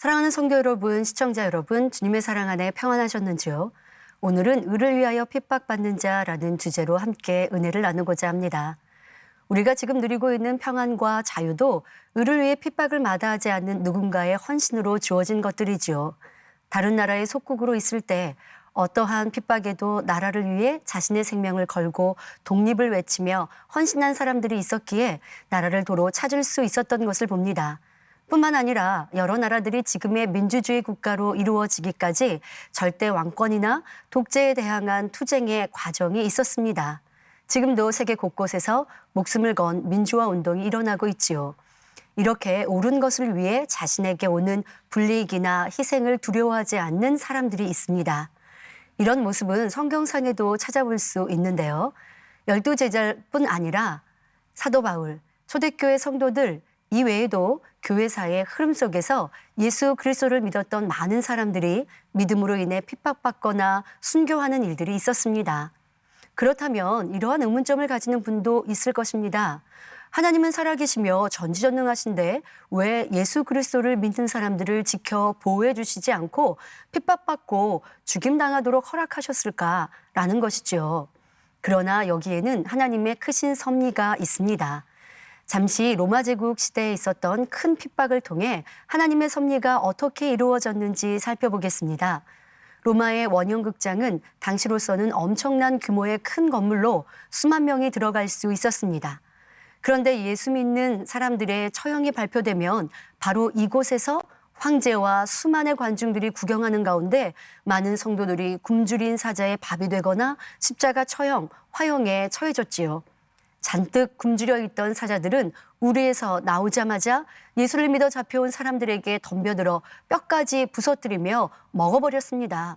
사랑하는 성도 여러분, 시청자 여러분, 주님의 사랑 안에 평안하셨는지요? 오늘은 의를 위하여 핍박받는 자라는 주제로 함께 은혜를 나누고자 합니다. 우리가 지금 누리고 있는 평안과 자유도 의를 위해 핍박을 마다하지 않는 누군가의 헌신으로 주어진 것들이지요. 다른 나라의 속국으로 있을 때 어떠한 핍박에도 나라를 위해 자신의 생명을 걸고 독립을 외치며 헌신한 사람들이 있었기에 나라를 도로 찾을 수 있었던 것을 봅니다. 뿐만 아니라 여러 나라들이 지금의 민주주의 국가로 이루어지기까지 절대 왕권이나 독재에 대항한 투쟁의 과정이 있었습니다. 지금도 세계 곳곳에서 목숨을 건 민주화 운동이 일어나고 있지요. 이렇게 옳은 것을 위해 자신에게 오는 불이익이나 희생을 두려워하지 않는 사람들이 있습니다. 이런 모습은 성경상에도 찾아볼 수 있는데요. 12제자뿐 아니라 사도 바울, 초대교회 성도들 이 외에도 교회사의 흐름 속에서 예수 그리스도를 믿었던 많은 사람들이 믿음으로 인해 핍박받거나 순교하는 일들이 있었습니다. 그렇다면 이러한 의문점을 가지는 분도 있을 것입니다. 하나님은 살아계시며 전지전능하신데 왜 예수 그리스도를 믿는 사람들을 지켜 보호해 주시지 않고 핍박받고 죽임당하도록 허락하셨을까라는 것이죠. 그러나 여기에는 하나님의 크신 섭리가 있습니다. 잠시 로마 제국 시대에 있었던 큰 핍박을 통해 하나님의 섭리가 어떻게 이루어졌는지 살펴보겠습니다. 로마의 원형극장은 당시로서는 엄청난 규모의 큰 건물로 수만 명이 들어갈 수 있었습니다. 그런데 예수 믿는 사람들의 처형이 발표되면 바로 이곳에서 황제와 수많은 관중들이 구경하는 가운데 많은 성도들이 굶주린 사자의 밥이 되거나 십자가 처형, 화형에 처해졌지요. 잔뜩 굶주려 있던 사자들은 우리에서 나오자마자 예수를 믿어 잡혀온 사람들에게 덤벼들어 뼈까지 부서뜨리며 먹어버렸습니다.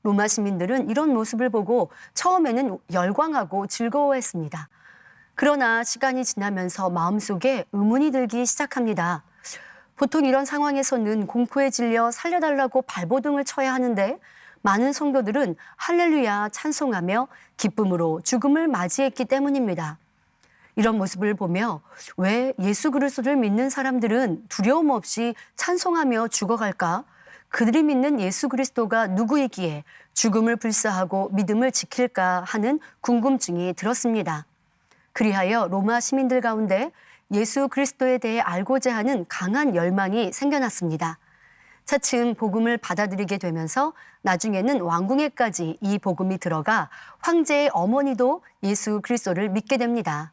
로마 시민들은 이런 모습을 보고 처음에는 열광하고 즐거워했습니다. 그러나 시간이 지나면서 마음속에 의문이 들기 시작합니다. 보통 이런 상황에서는 공포에 질려 살려달라고 발버둥을 쳐야 하는데 많은 성도들은 할렐루야 찬송하며 기쁨으로 죽음을 맞이했기 때문입니다. 이런 모습을 보며 왜 예수 그리스도를 믿는 사람들은 두려움 없이 찬송하며 죽어갈까? 그들이 믿는 예수 그리스도가 누구이기에 죽음을 불사하고 믿음을 지킬까 하는 궁금증이 들었습니다. 그리하여 로마 시민들 가운데 예수 그리스도에 대해 알고자 하는 강한 열망이 생겨났습니다. 차츰 복음을 받아들이게 되면서 나중에는 왕궁에까지 이 복음이 들어가 황제의 어머니도 예수 그리스도를 믿게 됩니다.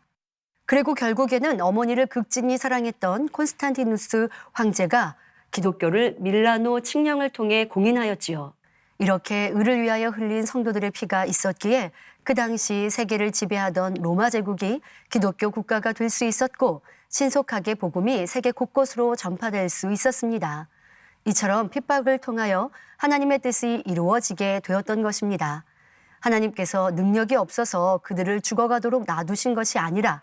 그리고 결국에는 어머니를 극진히 사랑했던 콘스탄티누스 황제가 기독교를 밀라노 칙령을 통해 공인하였지요. 이렇게 의를 위하여 흘린 성도들의 피가 있었기에 그 당시 세계를 지배하던 로마 제국이 기독교 국가가 될 수 있었고 신속하게 복음이 세계 곳곳으로 전파될 수 있었습니다. 이처럼 핍박을 통하여 하나님의 뜻이 이루어지게 되었던 것입니다. 하나님께서 능력이 없어서 그들을 죽어가도록 놔두신 것이 아니라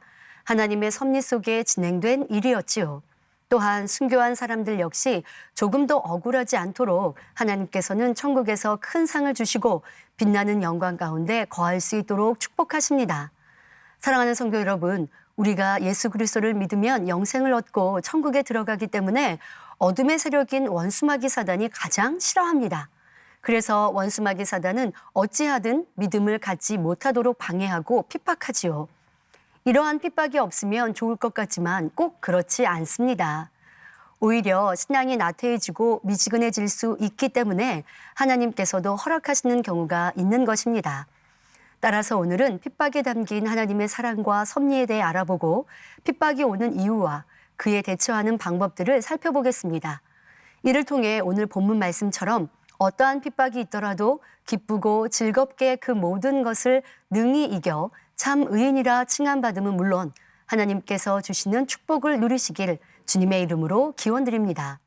하나님의 섭리 속에 진행된 일이었지요. 또한 순교한 사람들 역시 조금 더 억울하지 않도록 하나님께서는 천국에서 큰 상을 주시고 빛나는 영광 가운데 거할 수 있도록 축복하십니다. 사랑하는 성도 여러분, 우리가 예수 그리스도를 믿으면 영생을 얻고 천국에 들어가기 때문에 어둠의 세력인 원수마귀 사단이 가장 싫어합니다. 그래서 원수마귀 사단은 어찌하든 믿음을 갖지 못하도록 방해하고 핍박하지요. 이러한 핍박이 없으면 좋을 것 같지만 꼭 그렇지 않습니다. 오히려 신앙이 나태해지고 미지근해질 수 있기 때문에 하나님께서도 허락하시는 경우가 있는 것입니다. 따라서 오늘은 핍박에 담긴 하나님의 사랑과 섭리에 대해 알아보고 핍박이 오는 이유와 그에 대처하는 방법들을 살펴보겠습니다. 이를 통해 오늘 본문 말씀처럼 어떠한 핍박이 있더라도 기쁘고 즐겁게 그 모든 것을 능히 이겨 참 의인이라 칭함받음은 물론 하나님께서 주시는 축복을 누리시길 주님의 이름으로 기원드립니다.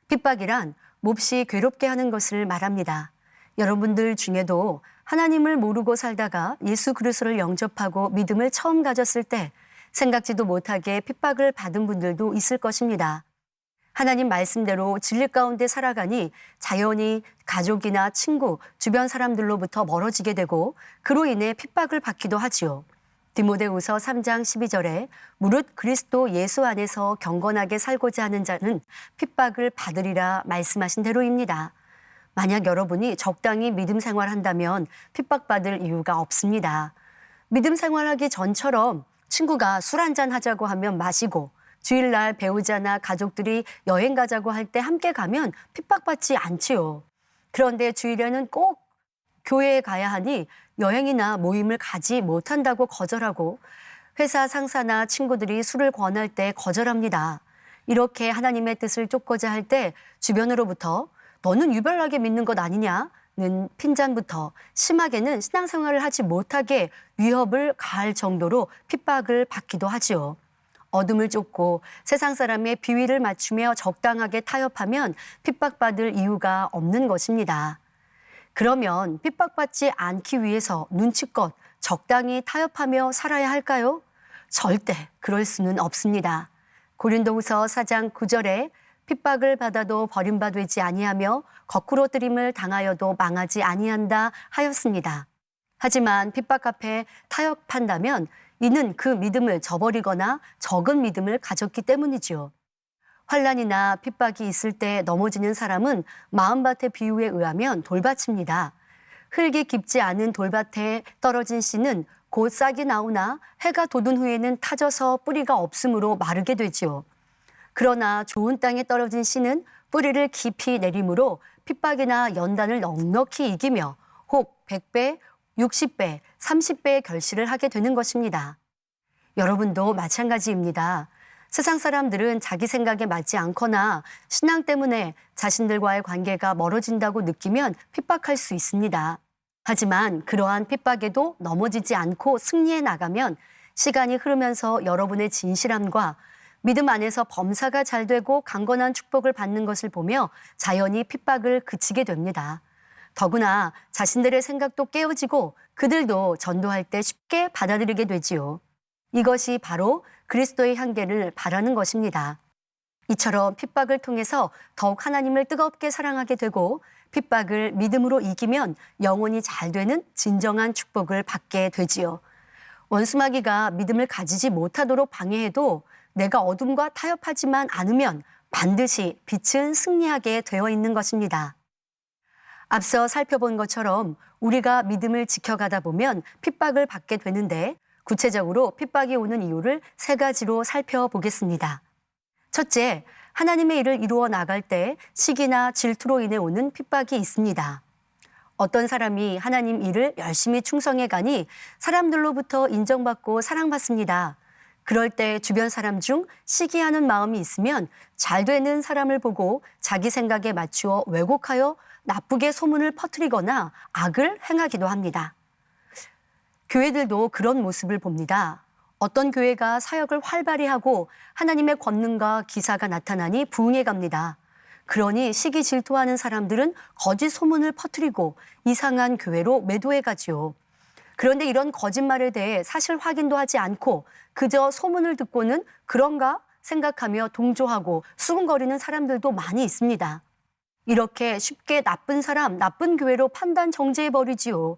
핍박이란 몹시 괴롭게 하는 것을 말합니다. 여러분들 중에도 하나님을 모르고 살다가 예수 그리스도를 영접하고 믿음을 처음 가졌을 때 생각지도 못하게 핍박을 받은 분들도 있을 것입니다. 하나님 말씀대로 진리 가운데 살아가니 자연히 가족이나 친구, 주변 사람들로부터 멀어지게 되고 그로 인해 핍박을 받기도 하지요. 디모데후서 3장 12절에 무릇 그리스도 예수 안에서 경건하게 살고자 하는 자는 핍박을 받으리라 말씀하신 대로입니다. 만약 여러분이 적당히 믿음 생활한다면 핍박받을 이유가 없습니다. 믿음 생활하기 전처럼 친구가 술 한잔 하자고 하면 마시고 주일날 배우자나 가족들이 여행 가자고 할 때 함께 가면 핍박받지 않지요. 그런데 주일에는 꼭 교회에 가야 하니 여행이나 모임을 가지 못한다고 거절하고 회사 상사나 친구들이 술을 권할 때 거절합니다. 이렇게 하나님의 뜻을 쫓고자 할 때 주변으로부터 너는 유별나게 믿는 것 아니냐는 핀잔부터 심하게는 신앙생활을 하지 못하게 위협을 가할 정도로 핍박을 받기도 하지요. 어둠을 쫓고 세상 사람의 비위를 맞추며 적당하게 타협하면 핍박받을 이유가 없는 것입니다. 그러면 핍박받지 않기 위해서 눈치껏 적당히 타협하며 살아야 할까요? 절대 그럴 수는 없습니다. 고린도후서 4장 9절에 핍박을 받아도 버림받지 아니하며 거꾸로 뜨림을 당하여도 망하지 아니한다 하였습니다. 하지만 핍박 앞에 타협한다면 이는 그 믿음을 저버리거나 적은 믿음을 가졌기 때문이지요. 환난이나 핍박이 있을 때 넘어지는 사람은 마음밭의 비유에 의하면 돌밭입니다. 흙이 깊지 않은 돌밭에 떨어진 씨는 곧 싹이 나오나 해가 돋은 후에는 타져서 뿌리가 없으므로 마르게 되지요. 그러나 좋은 땅에 떨어진 씨는 뿌리를 깊이 내림으로 핍박이나 연단을 넉넉히 이기며 혹 100배, 60배, 30배의 결실을 하게 되는 것입니다. 여러분도 마찬가지입니다. 세상 사람들은 자기 생각에 맞지 않거나 신앙 때문에 자신들과의 관계가 멀어진다고 느끼면 핍박할 수 있습니다. 하지만 그러한 핍박에도 넘어지지 않고 승리해 나가면 시간이 흐르면서 여러분의 진실함과 믿음 안에서 범사가 잘 되고 강건한 축복을 받는 것을 보며 자연히 핍박을 그치게 됩니다. 더구나 자신들의 생각도 깨어지고 그들도 전도할 때 쉽게 받아들이게 되지요. 이것이 바로 그리스도의 향기를 바라는 것입니다. 이처럼 핍박을 통해서 더욱 하나님을 뜨겁게 사랑하게 되고 핍박을 믿음으로 이기면 영혼이 잘 되는 진정한 축복을 받게 되지요. 원수마귀가 믿음을 가지지 못하도록 방해해도 내가 어둠과 타협하지만 않으면 반드시 빛은 승리하게 되어 있는 것입니다. 앞서 살펴본 것처럼 우리가 믿음을 지켜가다 보면 핍박을 받게 되는데 구체적으로 핍박이 오는 이유를 3가지로 살펴보겠습니다. 첫째, 하나님의 일을 이루어 나갈 때 시기나 질투로 인해 오는 핍박이 있습니다. 어떤 사람이 하나님 일을 열심히 충성해 가니 사람들로부터 인정받고 사랑받습니다. 그럴 때 주변 사람 중 시기하는 마음이 있으면 잘 되는 사람을 보고 자기 생각에 맞추어 왜곡하여 나쁘게 소문을 퍼뜨리거나 악을 행하기도 합니다. 교회들도 그런 모습을 봅니다. 어떤 교회가 사역을 활발히 하고 하나님의 권능과 기사가 나타나니 부흥해 갑니다. 그러니 시기 질투하는 사람들은 거짓 소문을 퍼뜨리고 이상한 교회로 매도해 가지요. 그런데 이런 거짓말에 대해 사실 확인도 하지 않고 그저 소문을 듣고는 그런가 생각하며 동조하고 수군거리는 사람들도 많이 있습니다. 이렇게 쉽게 나쁜 사람, 나쁜 교회로 판단 정죄해버리지요.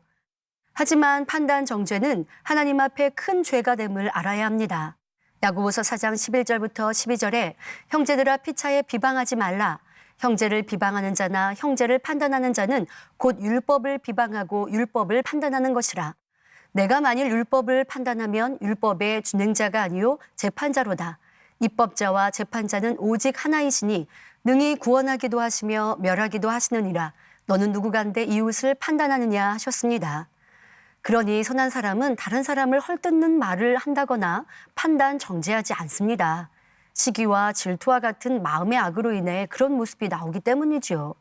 하지만 판단 정죄는 하나님 앞에 큰 죄가 됨을 알아야 합니다. 야고보서 4장 11절부터 12절에 형제들아 피차에 비방하지 말라. 형제를 비방하는 자나 형제를 판단하는 자는 곧 율법을 비방하고 율법을 판단하는 것이라. 내가 만일 율법을 판단하면 율법의 준행자가 아니요 재판자로다. 입법자와 재판자는 오직 하나이시니 능히 구원하기도 하시며 멸하기도 하시느니라. 너는 누구간데 이웃을 판단하느냐 하셨습니다. 그러니 선한 사람은 다른 사람을 헐뜯는 말을 한다거나 판단 정죄하지 않습니다. 시기와 질투와 같은 마음의 악으로 인해 그런 모습이 나오기 때문이지요.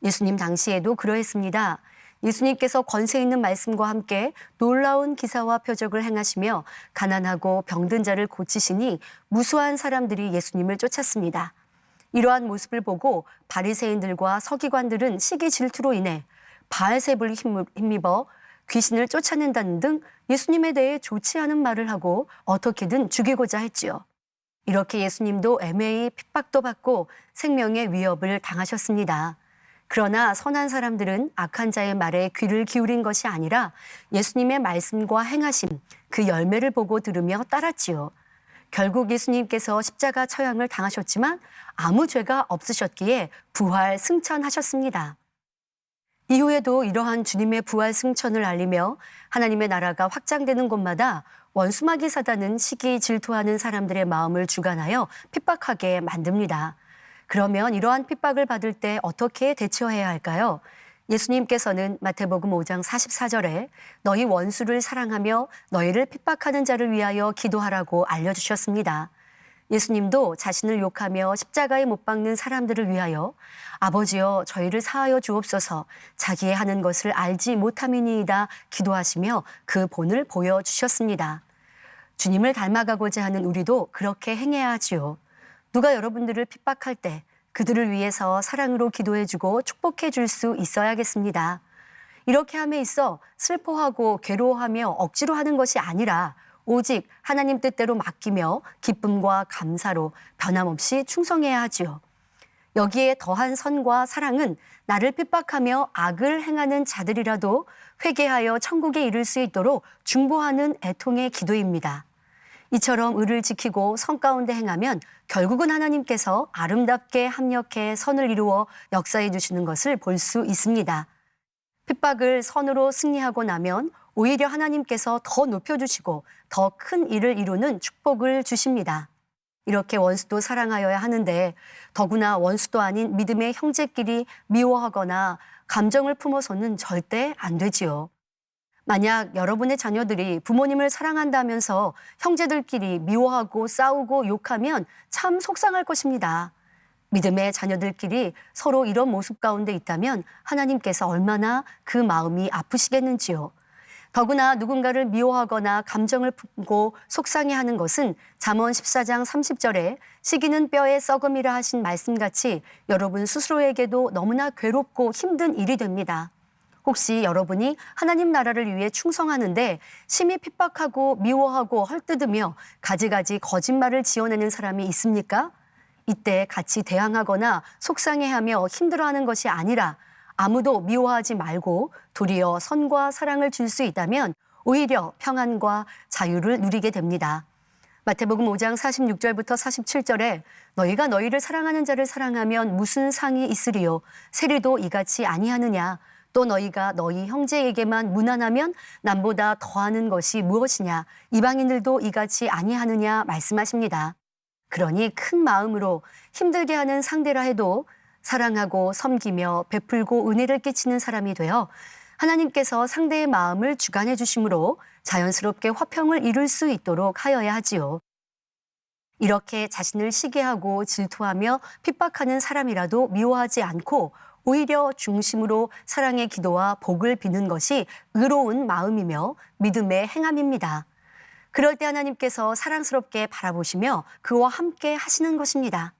예수님 당시에도 그러했습니다. 예수님께서 권세 있는 말씀과 함께 놀라운 기사와 표적을 행하시며 가난하고 병든 자를 고치시니 무수한 사람들이 예수님을 쫓았습니다. 이러한 모습을 보고 바리새인들과 서기관들은 시기 질투로 인해 바알세불 힘입어 귀신을 쫓아낸다는 등 예수님에 대해 좋지 않은 말을 하고 어떻게든 죽이고자 했지요. 이렇게 예수님도 애매히 핍박도 받고 생명의 위협을 당하셨습니다. 그러나 선한 사람들은 악한 자의 말에 귀를 기울인 것이 아니라 예수님의 말씀과 행하심, 그 열매를 보고 들으며 따랐지요. 결국 예수님께서 십자가 처형을 당하셨지만 아무 죄가 없으셨기에 부활 승천하셨습니다. 이후에도 이러한 주님의 부활 승천을 알리며 하나님의 나라가 확장되는 곳마다 원수마귀 사단은 시기 질투하는 사람들의 마음을 주관하여 핍박하게 만듭니다. 그러면 이러한 핍박을 받을 때 어떻게 대처해야 할까요? 예수님께서는 마태복음 5장 44절에 너희 원수를 사랑하며 너희를 핍박하는 자를 위하여 기도하라고 알려주셨습니다. 예수님도 자신을 욕하며 십자가에 못 박는 사람들을 위하여 아버지여 저희를 사하여 주옵소서 자기의 하는 것을 알지 못함이니이다 기도하시며 그 본을 보여주셨습니다. 주님을 닮아가고자 하는 우리도 그렇게 행해야 하지요. 누가 여러분들을 핍박할 때 그들을 위해서 사랑으로 기도해주고 축복해줄 수 있어야겠습니다. 이렇게 함에 있어 슬퍼하고 괴로워하며 억지로 하는 것이 아니라 오직 하나님 뜻대로 맡기며 기쁨과 감사로 변함없이 충성해야 하지요. 여기에 더한 선과 사랑은 나를 핍박하며 악을 행하는 자들이라도 회개하여 천국에 이를 수 있도록 중보하는 애통의 기도입니다. 이처럼 의를 지키고 선 가운데 행하면 결국은 하나님께서 아름답게 합력해 선을 이루어 역사해 주시는 것을 볼 수 있습니다. 핍박을 선으로 승리하고 나면 오히려 하나님께서 더 높여주시고 더 큰 일을 이루는 축복을 주십니다. 이렇게 원수도 사랑하여야 하는데 더구나 원수도 아닌 믿음의 형제끼리 미워하거나 감정을 품어서는 절대 안 되지요. 만약 여러분의 자녀들이 부모님을 사랑한다면서 형제들끼리 미워하고 싸우고 욕하면 참 속상할 것입니다. 믿음의 자녀들끼리 서로 이런 모습 가운데 있다면 하나님께서 얼마나 그 마음이 아프시겠는지요. 더구나 누군가를 미워하거나 감정을 품고 속상해하는 것은 잠언 14장 30절에 시기는 뼈의 썩음이라 하신 말씀같이 여러분 스스로에게도 너무나 괴롭고 힘든 일이 됩니다. 혹시 여러분이 하나님 나라를 위해 충성하는데 심히 핍박하고 미워하고 헐뜯으며 가지가지 거짓말을 지어내는 사람이 있습니까? 이때 같이 대항하거나 속상해하며 힘들어하는 것이 아니라 아무도 미워하지 말고 도리어 선과 사랑을 줄 수 있다면 오히려 평안과 자유를 누리게 됩니다. 마태복음 5장 46절부터 47절에 너희가 너희를 사랑하는 자를 사랑하면 무슨 상이 있으리요? 세리도 이같이 아니하느냐? 또 너희가 너희 형제에게만 무난하면 남보다 더하는 것이 무엇이냐? 이방인들도 이같이 아니하느냐? 말씀하십니다. 그러니 큰 마음으로 힘들게 하는 상대라 해도 사랑하고 섬기며 베풀고 은혜를 끼치는 사람이 되어 하나님께서 상대의 마음을 주관해 주심으로 자연스럽게 화평을 이룰 수 있도록 하여야 하지요. 이렇게 자신을 시기하고 질투하며 핍박하는 사람이라도 미워하지 않고 오히려 중심으로 사랑의 기도와 복을 비는 것이 의로운 마음이며 믿음의 행함입니다. 그럴 때 하나님께서 사랑스럽게 바라보시며 그와 함께 하시는 것입니다.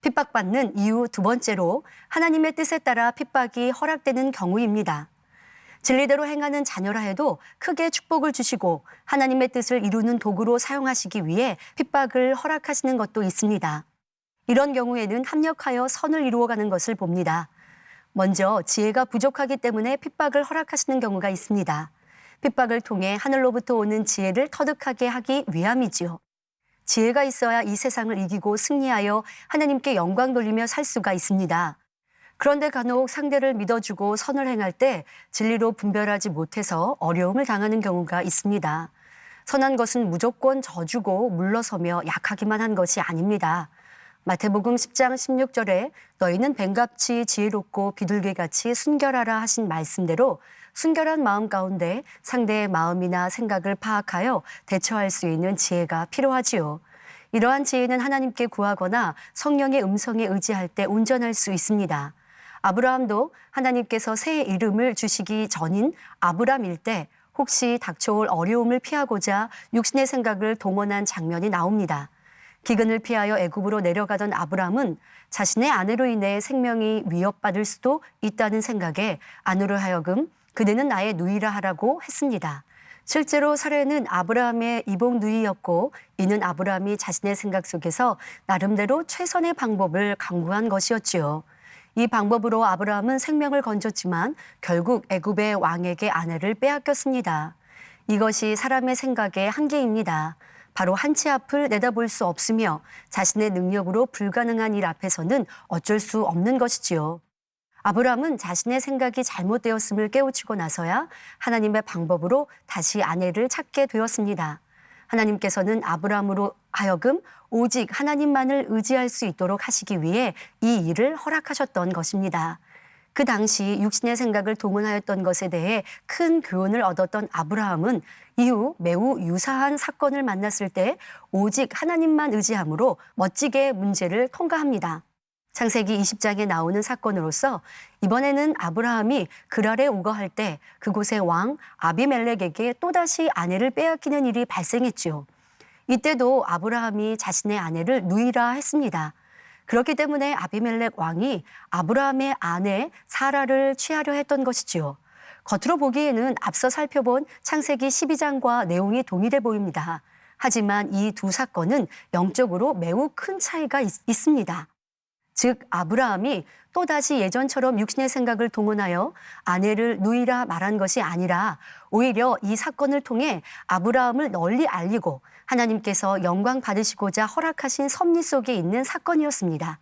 핍박받는 이유 두 번째로 하나님의 뜻에 따라 핍박이 허락되는 경우입니다. 진리대로 행하는 자녀라 해도 크게 축복을 주시고 하나님의 뜻을 이루는 도구로 사용하시기 위해 핍박을 허락하시는 것도 있습니다. 이런 경우에는 합력하여 선을 이루어가는 것을 봅니다. 먼저 지혜가 부족하기 때문에 핍박을 허락하시는 경우가 있습니다. 핍박을 통해 하늘로부터 오는 지혜를 터득하게 하기 위함이지요. 지혜가 있어야 이 세상을 이기고 승리하여 하나님께 영광 돌리며 살 수가 있습니다. 그런데 간혹 상대를 믿어주고 선을 행할 때 진리로 분별하지 못해서 어려움을 당하는 경우가 있습니다. 선한 것은 무조건 져주고 물러서며 약하기만 한 것이 아닙니다. 마태복음 10장 16절에 너희는 뱀같이 지혜롭고 비둘기같이 순결하라 하신 말씀대로 순결한 마음 가운데 상대의 마음이나 생각을 파악하여 대처할 수 있는 지혜가 필요하지요. 이러한 지혜는 하나님께 구하거나 성령의 음성에 의지할 때 온전할 수 있습니다. 아브라함도 하나님께서 새 이름을 주시기 전인 아브람일 때 혹시 닥쳐올 어려움을 피하고자 육신의 생각을 동원한 장면이 나옵니다. 기근을 피하여 애굽으로 내려가던 아브람은 자신의 아내로 인해 생명이 위협받을 수도 있다는 생각에 아내로 하여금 그대는 나의 누이라 하라고 했습니다. 실제로 사례는 아브라함의 이복 누이였고 이는 아브라함이 자신의 생각 속에서 나름대로 최선의 방법을 강구한 것이었지요. 이 방법으로 아브라함은 생명을 건졌지만 결국 애굽의 왕에게 아내를 빼앗겼습니다. 이것이 사람의 생각의 한계입니다. 바로 한치 앞을 내다볼 수 없으며 자신의 능력으로 불가능한 일 앞에서는 어쩔 수 없는 것이지요. 아브라함은 자신의 생각이 잘못되었음을 깨우치고 나서야 하나님의 방법으로 다시 아내를 찾게 되었습니다. 하나님께서는 아브라함으로 하여금 오직 하나님만을 의지할 수 있도록 하시기 위해 이 일을 허락하셨던 것입니다. 그 당시 육신의 생각을 동원하였던 것에 대해 큰 교훈을 얻었던 아브라함은 이후 매우 유사한 사건을 만났을 때 오직 하나님만 의지함으로 멋지게 문제를 통과합니다. 창세기 20장에 나오는 사건으로서 이번에는 아브라함이 그랄에 우거할 때 그곳의 왕 아비멜렉에게 또다시 아내를 빼앗기는 일이 발생했지요. 이때도 아브라함이 자신의 아내를 누이라 했습니다. 그렇기 때문에 아비멜렉 왕이 아브라함의 아내 사라를 취하려 했던 것이지요. 겉으로 보기에는 앞서 살펴본 창세기 12장과 내용이 동일해 보입니다. 하지만 이 두 사건은 영적으로 매우 큰 차이가 있습니다. 즉 아브라함이 또다시 예전처럼 육신의 생각을 동원하여 아내를 누이라 말한 것이 아니라 오히려 이 사건을 통해 아브라함을 널리 알리고 하나님께서 영광 받으시고자 허락하신 섭리 속에 있는 사건이었습니다.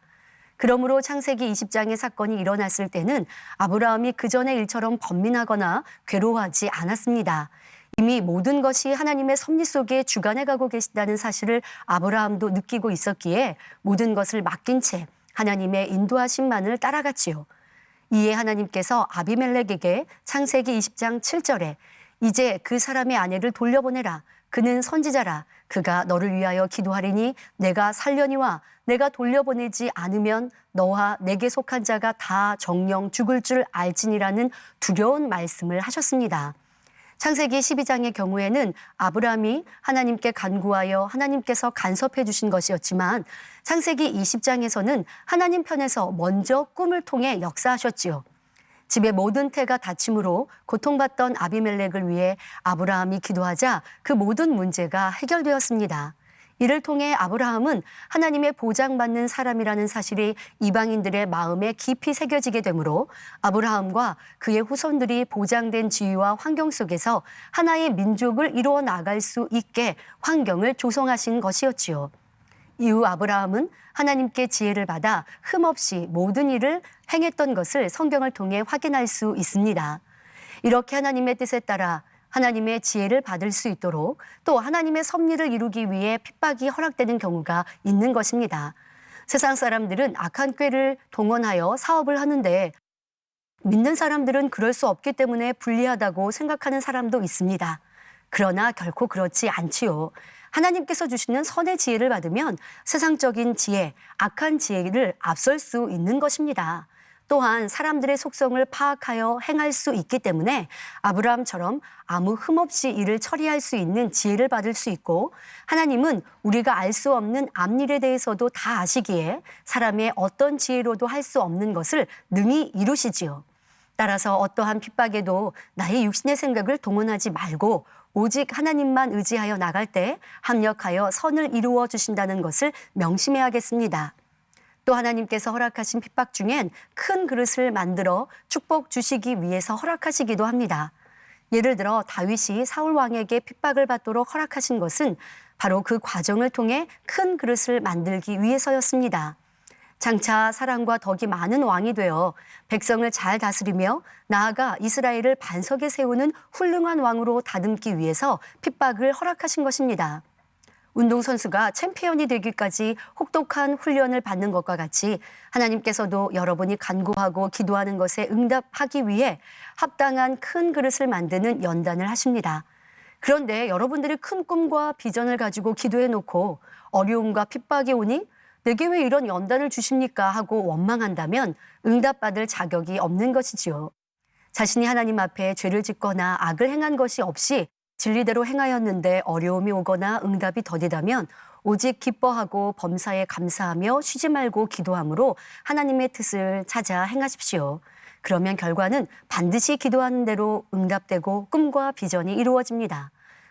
그러므로 창세기 20장의 사건이 일어났을 때는 아브라함이 그전의 일처럼 번민하거나 괴로워하지 않았습니다. 이미 모든 것이 하나님의 섭리 속에 주관해 가고 계신다는 사실을 아브라함도 느끼고 있었기에 모든 것을 맡긴 채 하나님의 인도하심만을 따라갔지요. 이에 하나님께서 아비멜렉에게 창세기 20장 7절에 이제 그 사람의 아내를 돌려보내라. 그는 선지자라. 그가 너를 위하여 기도하리니 내가 살려니와 내가 돌려보내지 않으면 너와 내게 속한 자가 다 정령 죽을 줄 알지니라는 두려운 말씀을 하셨습니다. 창세기 12장의 경우에는 아브라함이 하나님께 간구하여 하나님께서 간섭해 주신 것이었지만 창세기 20장에서는 하나님 편에서 먼저 꿈을 통해 역사하셨지요. 집의 모든 태가 다침으로 고통받던 아비멜렉을 위해 아브라함이 기도하자 그 모든 문제가 해결되었습니다. 이를 통해 아브라함은 하나님의 보장받는 사람이라는 사실이 이방인들의 마음에 깊이 새겨지게 되므로 아브라함과 그의 후손들이 보장된 지위와 환경 속에서 하나의 민족을 이루어 나갈 수 있게 환경을 조성하신 것이었지요. 이후 아브라함은 하나님께 지혜를 받아 흠없이 모든 일을 행했던 것을 성경을 통해 확인할 수 있습니다. 이렇게 하나님의 뜻에 따라 하나님의 지혜를 받을 수 있도록 또 하나님의 섭리를 이루기 위해 핍박이 허락되는 경우가 있는 것입니다. 세상 사람들은 악한 꾀를 동원하여 사업을 하는데 믿는 사람들은 그럴 수 없기 때문에 불리하다고 생각하는 사람도 있습니다. 그러나 결코 그렇지 않지요. 하나님께서 주시는 선의 지혜를 받으면 세상적인 지혜, 악한 지혜를 앞설 수 있는 것입니다. 또한 사람들의 속성을 파악하여 행할 수 있기 때문에 아브라함처럼 아무 흠없이 일을 처리할 수 있는 지혜를 받을 수 있고 하나님은 우리가 알 수 없는 앞일에 대해서도 다 아시기에 사람의 어떤 지혜로도 할 수 없는 것을 능히 이루시지요. 따라서 어떠한 핍박에도 나의 육신의 생각을 동원하지 말고 오직 하나님만 의지하여 나갈 때 합력하여 선을 이루어 주신다는 것을 명심해야겠습니다. 또 하나님께서 허락하신 핍박 중엔 큰 그릇을 만들어 축복 주시기 위해서 허락하시기도 합니다. 예를 들어 다윗이 사울 왕에게 핍박을 받도록 허락하신 것은 바로 그 과정을 통해 큰 그릇을 만들기 위해서였습니다. 장차 사랑과 덕이 많은 왕이 되어 백성을 잘 다스리며 나아가 이스라엘을 반석에 세우는 훌륭한 왕으로 다듬기 위해서 핍박을 허락하신 것입니다. 운동선수가 챔피언이 되기까지 혹독한 훈련을 받는 것과 같이 하나님께서도 여러분이 간구하고 기도하는 것에 응답하기 위해 합당한 큰 그릇을 만드는 연단을 하십니다. 그런데 여러분들이 큰 꿈과 비전을 가지고 기도해 놓고 어려움과 핍박이 오니 내게 왜 이런 연단을 주십니까 하고 원망한다면 응답받을 자격이 없는 것이지요. 자신이 하나님 앞에 죄를 짓거나 악을 행한 것이 없이 진리대로 행하였는데 어려움이 오거나 응답이 더디다면 오직 기뻐하고 범사에 감사하며 쉬지 말고 기도함으로 하나님의 뜻을 찾아 행하십시오. 그러면 결과는 반드시 기도하는 대로 응답되고 꿈과 비전이 이루어집니다.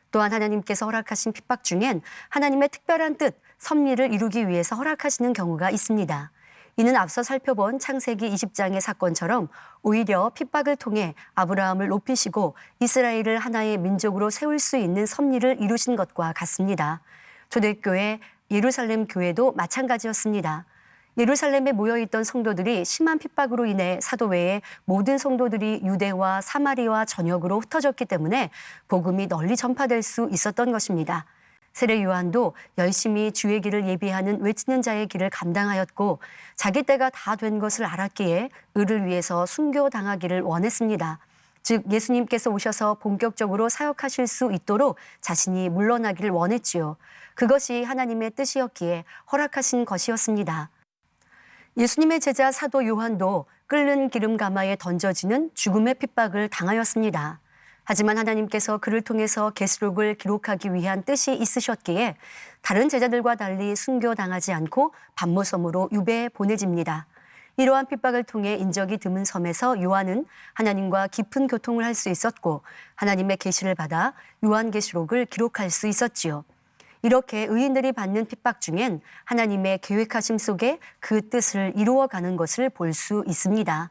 또한 하나님께서 허락하신 핍박 중엔 하나님의 특별한 뜻, 섭리를 이루기 위해서 허락하시는 경우가 있습니다. 이는 앞서 살펴본 창세기 20장의 사건처럼 오히려 핍박을 통해 아브라함을 높이시고 이스라엘을 하나의 민족으로 세울 수 있는 섭리를 이루신 것과 같습니다. 초대교회 예루살렘 교회도 마찬가지였습니다. 예루살렘에 모여있던 성도들이 심한 핍박으로 인해 사도 외에 모든 성도들이 유대와 사마리아 전역으로 흩어졌기 때문에 복음이 널리 전파될 수 있었던 것입니다. 세례 요한도 열심히 주의 길을 예비하는 외치는 자의 길을 감당하였고 자기 때가 다 된 것을 알았기에 의를 위해서 순교당하기를 원했습니다. 즉 예수님께서 오셔서 본격적으로 사역하실 수 있도록 자신이 물러나기를 원했지요. 그것이 하나님의 뜻이었기에 허락하신 것이었습니다. 예수님의 제자 사도 요한도 끓는 기름 가마에 던져지는 죽음의 핍박을 당하였습니다. 하지만 하나님께서 그를 통해서 계시록을 기록하기 위한 뜻이 있으셨기에 다른 제자들과 달리 순교당하지 않고 반모섬으로 유배해 보내집니다. 이러한 핍박을 통해 인적이 드문 섬에서 요한은 하나님과 깊은 교통을 할 수 있었고 하나님의 계시를 받아 요한계시록을 기록할 수 있었지요. 이렇게 의인들이 받는 핍박 중엔 하나님의 계획하심 속에 그 뜻을 이루어가는 것을 볼 수 있습니다.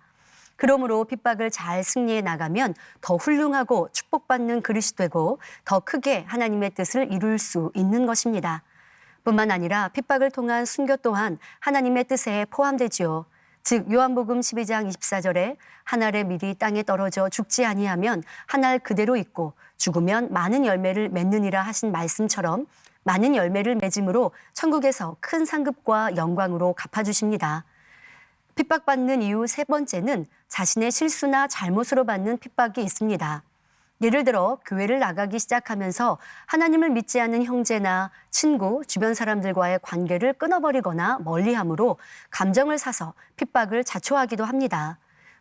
그러므로 핍박을 잘 승리해 나가면 더 훌륭하고 축복받는 그릇이 되고 더 크게 하나님의 뜻을 이룰 수 있는 것입니다. 뿐만 아니라 핍박을 통한 순교 또한 하나님의 뜻에 포함되지요. 즉 요한복음 12장 24절에 한 알의 밀이 땅에 떨어져 죽지 아니하면 한 알 그대로 있고 죽으면 많은 열매를 맺느니라 하신 말씀처럼 많은 열매를 맺음으로 천국에서 큰 상급과 영광으로 갚아주십니다. 핍박받는 이유 세 번째는 자신의 실수나 잘못으로 받는 핍박이 있습니다. 예를 들어 교회를 나가기 시작하면서 하나님을 믿지 않는 형제나 친구, 주변 사람들과의 관계를 끊어버리거나 멀리함으로 감정을 사서 핍박을 자초하기도 합니다.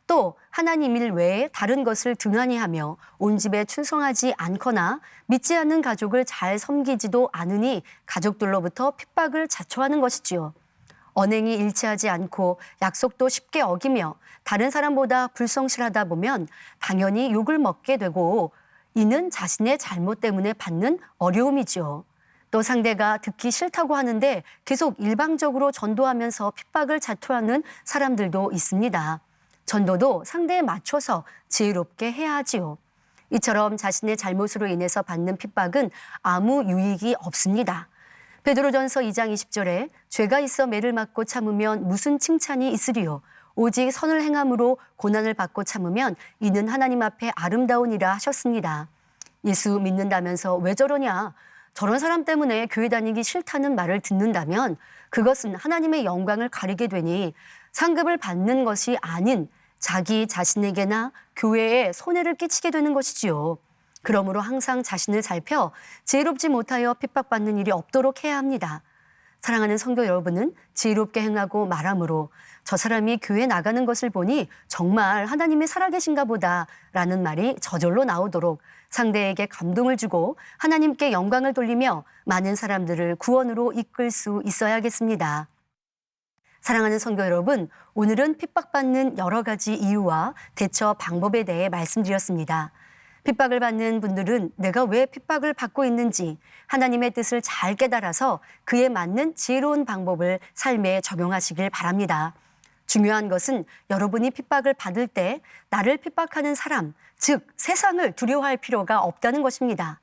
또 하나님 일 외에 다른 것을 등한히 하며 온 집에 충성하지 않거나 믿지 않는 가족을 잘 섬기지도 않으니 가족들로부터 핍박을 자초하는 것이지요. 언행이 일치하지 않고 약속도 쉽게 어기며 다른 사람보다 불성실하다 보면 당연히 욕을 먹게 되고 이는 자신의 잘못 때문에 받는 어려움이죠. 또 상대가 듣기 싫다고 하는데 계속 일방적으로 전도하면서 핍박을 자초하는 사람들도 있습니다. 전도도 상대에 맞춰서 지혜롭게 해야 하지요. 이처럼 자신의 잘못으로 인해서 받는 핍박은 아무 유익이 없습니다. 베드로전서 2장 20절에 죄가 있어 매를 맞고 참으면 무슨 칭찬이 있으리요. 오직 선을 행함으로 고난을 받고 참으면 이는 하나님 앞에 아름다우니라 하셨습니다. 예수 믿는다면서 왜 저러냐? 저런 사람 때문에 교회 다니기 싫다는 말을 듣는다면 그것은 하나님의 영광을 가리게 되니 상급을 받는 것이 아닌 자기 자신에게나 교회에 손해를 끼치게 되는 것이지요. 그러므로 항상 자신을 살펴 지혜롭지 못하여 핍박받는 일이 없도록 해야 합니다. 사랑하는 성도 여러분은 지혜롭게 행하고 말함으로 저 사람이 교회 나가는 것을 보니 정말 하나님이 살아계신가 보다 라는 말이 저절로 나오도록 상대에게 감동을 주고 하나님께 영광을 돌리며 많은 사람들을 구원으로 이끌 수 있어야겠습니다. 사랑하는 성도 여러분, 오늘은 핍박받는 여러 가지 이유와 대처 방법에 대해 말씀드렸습니다. 핍박을 받는 분들은 내가 왜 핍박을 받고 있는지 하나님의 뜻을 잘 깨달아서 그에 맞는 지혜로운 방법을 삶에 적용하시길 바랍니다. 중요한 것은 여러분이 핍박을 받을 때 나를 핍박하는 사람, 즉 세상을 두려워할 필요가 없다는 것입니다.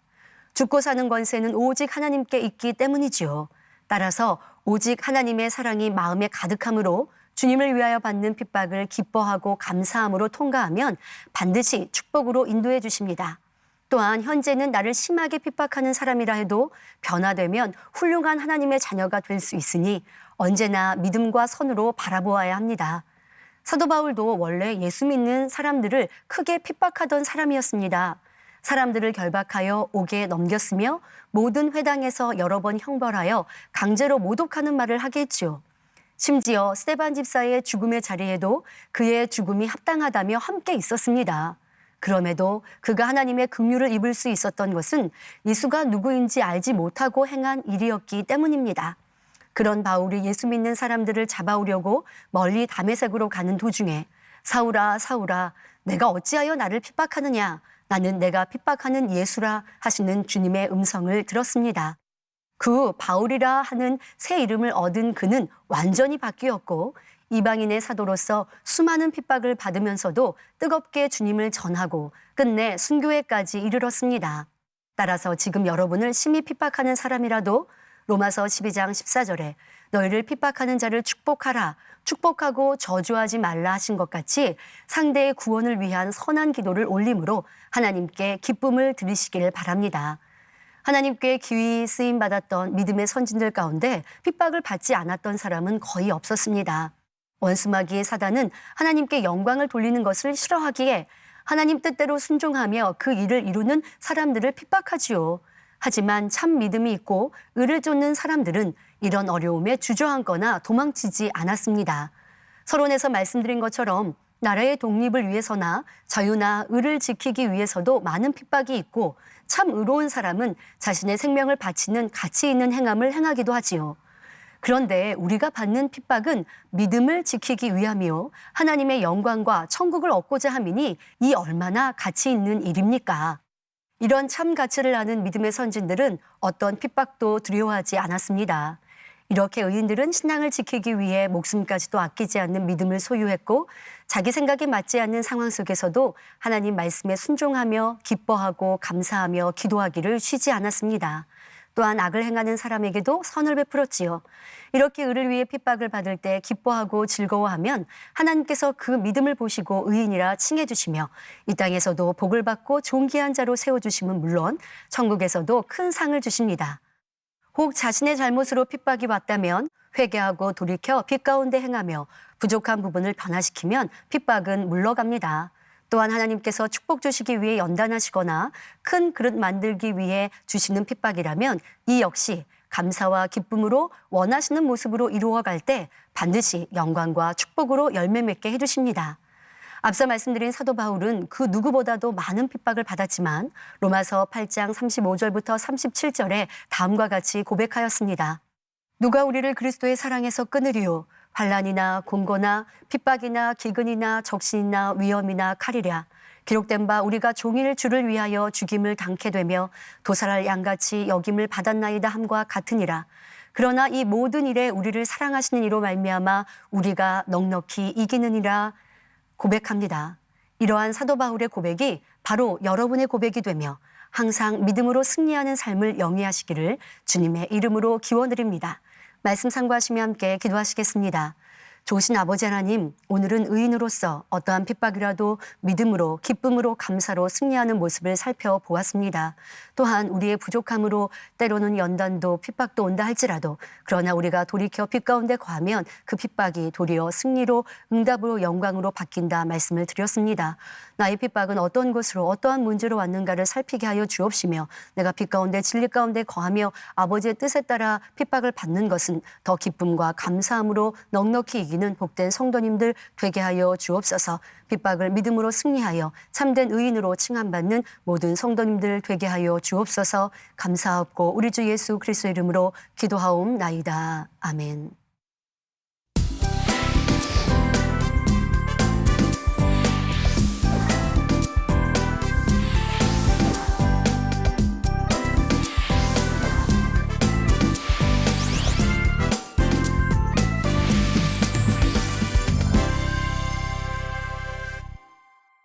죽고 사는 권세는 오직 하나님께 있기 때문이지요. 따라서 오직 하나님의 사랑이 마음에 가득함으로 주님을 위하여 받는 핍박을 기뻐하고 감사함으로 통과하면 반드시 축복으로 인도해 주십니다. 또한 현재는 나를 심하게 핍박하는 사람이라 해도 변화되면 훌륭한 하나님의 자녀가 될 수 있으니 언제나 믿음과 선으로 바라보아야 합니다. 사도 바울도 원래 예수 믿는 사람들을 크게 핍박하던 사람이었습니다. 사람들을 결박하여 옥에 넘겼으며 모든 회당에서 여러 번 형벌하여 강제로 모독하는 말을 하게 했지요. 심지어 스데반 집사의 죽음의 자리에도 그의 죽음이 합당하다며 함께 있었습니다. 그럼에도 그가 하나님의 긍휼을 입을 수 있었던 것은 예수가 누구인지 알지 못하고 행한 일이었기 때문입니다. 그런 바울이 예수 믿는 사람들을 잡아오려고 멀리 다메섹으로 가는 도중에 사울아 사울아 내가 어찌하여 나를 핍박하느냐 나는 내가 핍박하는 예수라 하시는 주님의 음성을 들었습니다. 그 후 바울이라 하는 새 이름을 얻은 그는 완전히 바뀌었고 이방인의 사도로서 수많은 핍박을 받으면서도 뜨겁게 주님을 전하고 끝내 순교회까지 이르렀습니다. 따라서 지금 여러분을 심히 핍박하는 사람이라도 로마서 12장 14절에 너희를 핍박하는 자를 축복하라, 축복하고 저주하지 말라 하신 것 같이 상대의 구원을 위한 선한 기도를 올림으로 하나님께 기쁨을 드리시기를 바랍니다. 하나님께 귀히 쓰임받았던 믿음의 선진들 가운데 핍박을 받지 않았던 사람은 거의 없었습니다. 원수마귀의 사단은 하나님께 영광을 돌리는 것을 싫어하기에 하나님 뜻대로 순종하며 그 일을 이루는 사람들을 핍박하지요. 하지만 참 믿음이 있고 의를 쫓는 사람들은 이런 어려움에 주저앉거나 도망치지 않았습니다. 서론에서 말씀드린 것처럼 나라의 독립을 위해서나 자유나 의를 지키기 위해서도 많은 핍박이 있고 참 의로운 사람은 자신의 생명을 바치는 가치 있는 행함을 행하기도 하지요. 그런데 우리가 받는 핍박은 믿음을 지키기 위함이요 하나님의 영광과 천국을 얻고자 함이니 이 얼마나 가치 있는 일입니까? 이런 참 가치를 아는 믿음의 선진들은 어떤 핍박도 두려워하지 않았습니다. 이렇게 의인들은 신앙을 지키기 위해 목숨까지도 아끼지 않는 믿음을 소유했고 자기 생각에 맞지 않는 상황 속에서도 하나님 말씀에 순종하며 기뻐하고 감사하며 기도하기를 쉬지 않았습니다. 또한 악을 행하는 사람에게도 선을 베풀었지요. 이렇게 의를 위해 핍박을 받을 때 기뻐하고 즐거워하면 하나님께서 그 믿음을 보시고 의인이라 칭해 주시며 이 땅에서도 복을 받고 존귀한 자로 세워주심은 물론 천국에서도 큰 상을 주십니다. 혹 자신의 잘못으로 핍박이 왔다면 회개하고 돌이켜 빛 가운데 행하며 부족한 부분을 변화시키면 핍박은 물러갑니다. 또한 하나님께서 축복 주시기 위해 연단하시거나 큰 그릇 만들기 위해 주시는 핍박이라면 이 역시 감사와 기쁨으로 원하시는 모습으로 이루어갈 때 반드시 영광과 축복으로 열매 맺게 해주십니다. 앞서 말씀드린 사도 바울은 그 누구보다도 많은 핍박을 받았지만 로마서 8장 35절부터 37절에 다음과 같이 고백하였습니다. 누가 우리를 그리스도의 사랑에서 끊으리요? 환난이나 공고나 핍박이나 기근이나 적신이나 위험이나 칼이랴. 기록된 바 우리가 종일 주를 위하여 죽임을 당케 되며 도살할 양같이 여김을 받았나이다 함과 같으니라. 그러나 이 모든 일에 우리를 사랑하시는 이로 말미암아 우리가 넉넉히 이기느니라 고백합니다. 이러한 사도 바울의 고백이 바로 여러분의 고백이 되며 항상 믿음으로 승리하는 삶을 영위하시기를 주님의 이름으로 기원드립니다. 말씀 참고하시며 함께 기도하시겠습니다. 좋으신 아버지 하나님, 오늘은 의인으로서 어떠한 핍박이라도 믿음으로 기쁨으로 감사로 승리하는 모습을 살펴보았습니다. 또한 우리의 부족함으로 때로는 연단도 핍박도 온다 할지라도 그러나 우리가 돌이켜 빛 가운데 거하면 그 핍박이 도리어 승리로 응답으로 영광으로 바뀐다 말씀을 드렸습니다. 나의 핍박은 어떤 것으로 어떠한 문제로 왔는가를 살피게 하여 주옵시며 내가 빛 가운데 진리 가운데 거하며 아버지의 뜻에 따라 핍박을 받는 것은 더 기쁨과 감사함으로 넉넉히 이기는 복된 성도님들 되게 하여 주옵소서. 핍박을 믿음으로 승리하여 참된 의인으로 칭함받는 모든 성도님들 되게 하여 주옵소서. 감사하옵고 우리 주 예수 그리스도의 이름으로 기도하옵나이다. 아멘.